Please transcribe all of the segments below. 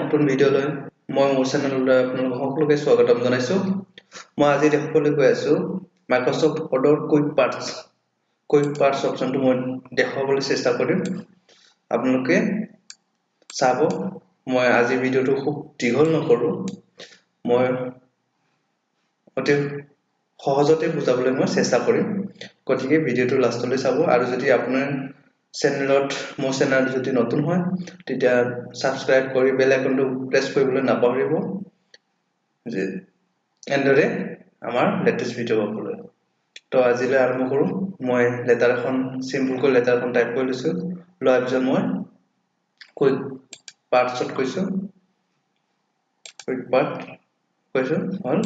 নতুন ভিডিও লৈ মই মোৰ চেনেললৈ আপোনালোক সকলোকে স্বাগতম জনাইছো। মই আজি দেখাবলৈ গৈ আছো মাইক্ৰসফট ৱৰ্ডৰ কুইক পাৰ্টছ অপচনটো মই দেখাবলৈ চেষ্টা কৰিম। আপোনালোকে চাব। মই আজি ভিডিওটো খুব দীঘল নকৰো। মই অতি সহজতে বুজাবলৈ মই চেষ্টা কৰিম। গতিকে ভিডিওটো লাষ্টলৈ চাব আৰু যদি আপোনাৰ মোৰ চেনেল যদি নতুন হয় তেতিয়া সাবস্ক্ৰাইব কৰি বেল আইকনটো প্ৰেছ কৰিবলৈ নাপাহৰিব যে এনেদৰে আমাৰ লেটেষ্ট ভিডিও পাবলৈ। তো আজিলৈ আৰম্ভ কৰো। মই লেটাৰ এখন সিম্পলকৈ লেটাৰ এখন টাইপ কৰি লৈছো। লোৱাৰ পিছত মই কুইক পাৰ্টছত কৈছো হ'ল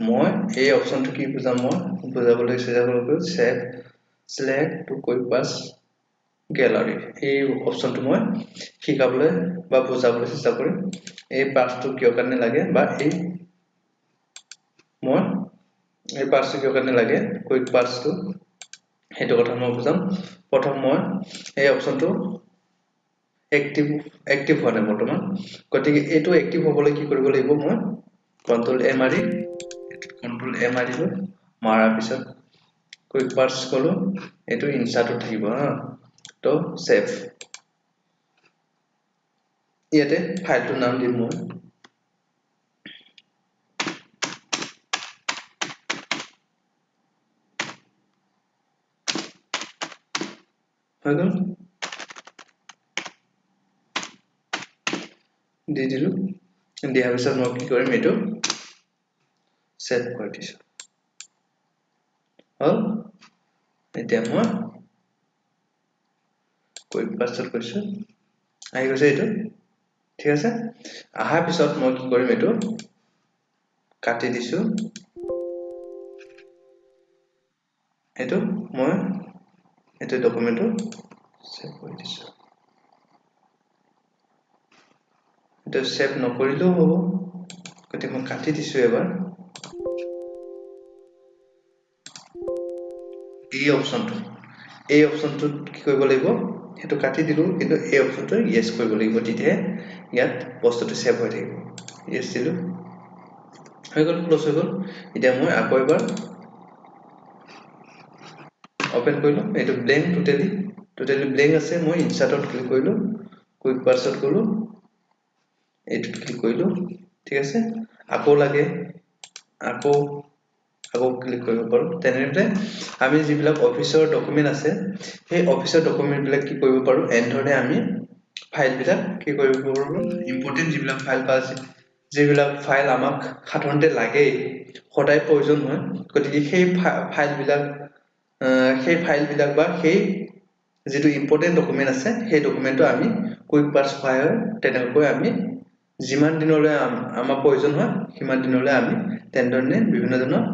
মই এই অপচনটো কি বুজাম মই বুজাবলৈ চেষ্টা কৰিছো select to quick pass gallery এই অপচনটো মই শিকাবলৈ বা বুজাবলৈ চেষ্টা কৰিম। এই পাৰ্টটো কিয় কাৰণে লাগে বা এই পাৰ্টটো কিয় কাৰণে লাগে কুইক পাৰ্টটো হেতু কথা মই বুজাম। প্ৰথম মই এই অপচনটো এক্টিভ হোৱা নাই বৰ্তমান। গতিকে এইটো এক্টিভ হ'বলৈ কি কৰিব লাগিব মই কন্ট্ৰল এ মাৰিলো মাৰাৰ পিছত কুইক পাৰ্টছ কলো এইটো ইনচাৰ্টত থাকিব হা। তো সেভ ইয়াতে ফাইলটোৰ নাম দিম মই হৈ গ'ল দি দিলো। দিয়াৰ পিছত মই কি কৰিম এইটো সেভ কৰি দিছো। হ'ল এতিয়া মই কুইক পাৰ্টছত কৈছো আহি গৈছে এইটো ঠিক আছে। আহাৰ পিছত মই কি কৰিম এইটো কাটি দিছো। এইটো মই এইটো ডকুমেন্টটো সেভ কৰি দিছো। এইটো সেভ নকৰিলেও হ'ব। গতিকে মই কাটি দিছো এবাৰ। এই অপচনটোত কি কৰিব লাগিব সেইটো কাটি দিলো কিন্তু এই অপচনটো ইয়েস কৰিব লাগিব তেতিয়া ইয়াত বস্তুটো সেভ হৈ থাকিব। ইয়েস দিলো হৈ গ'ল ক্লোজ হৈ গ'ল। এতিয়া মই আকৌ এবাৰ ওপেন কৰিলো এইটো ব্লেংক টোটালি ব্লেংক আছে। মই ইনচাৰ্টত ক্লিক কৰিলো কুইক পাৰ্টছত গলো এইটোত ক্লিক কৰিলো ঠিক আছে। আকৌ লাগে আকৌ ক্লিক কৰিব পাৰো। তেনেদৰে আমি যিবিলাক অফিচৰ ডকুমেন্ট আছে সেই অফিচৰ ডকুমেন্ট বিলাক কি কৰিব পাৰো এনেধৰণে আমি ফাইল বিলাক কি কৰিব পাৰো ইম্পৰ্টেন্ট যিবিলাক ফাইল আমাক সাধাৰণতে লাগে সদায় প্ৰয়োজন হয়। গতিকে সেই ফাইল বিলাক বা সেই যেটো ইম্পৰ্টেন্ট ডকুমেন্ট আছে সেই ডকুমেন্টটো আমি কুইক পাৰ্টছ সহায়ত তেনেকৈ আমি যিমান দিনলৈ আমাৰ প্ৰয়োজন হয় সিমান দিনলৈ আমি তেনেধৰণে বিভিন্ন ধৰণৰ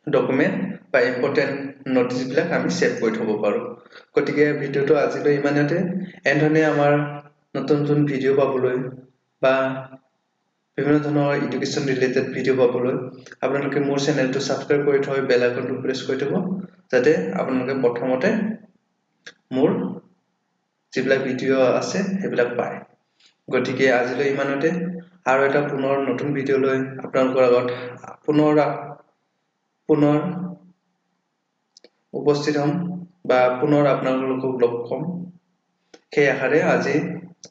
ডকুমেন্ট বা ইম্পৰ্টেন্ট নোটিছ বিলাক আমি সেভ কৰি থব পাৰো। গতিকে ভিডিওটো আজিলৈ ইমানতে। এনেধৰণে আমাৰ নতুন ভিডিও পাবলৈ বা বিভিন্ন ধৰণৰ এডুকেশ্যন ৰিলেটেড ভিডিও পাবলৈ আপোনালোকে মোৰ চেনেলটো সাবস্ক্ৰাইব কৰি থৈ বেল আইকনটো প্ৰেছ কৰি থব যাতে আপোনালোকে প্ৰথমতে মোৰ যিবিলাক ভিডিও আছে সেইবিলাক পায়। গতিকে আজিলৈ ইমানতে। আৰু এটা পুনৰ নতুন ভিডিও লৈ আপোনালোকৰ আগত পুনৰ উপস্থিত হ'ম বা পুনৰ আপোনালোকক লগ পাম। সেই আশাৰে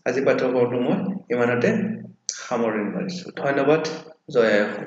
আজি পাঠ্যক্ৰমটো মই ইমানতে সামৰণি মাৰিছো। ধন্যবাদ। জয় আই অসম।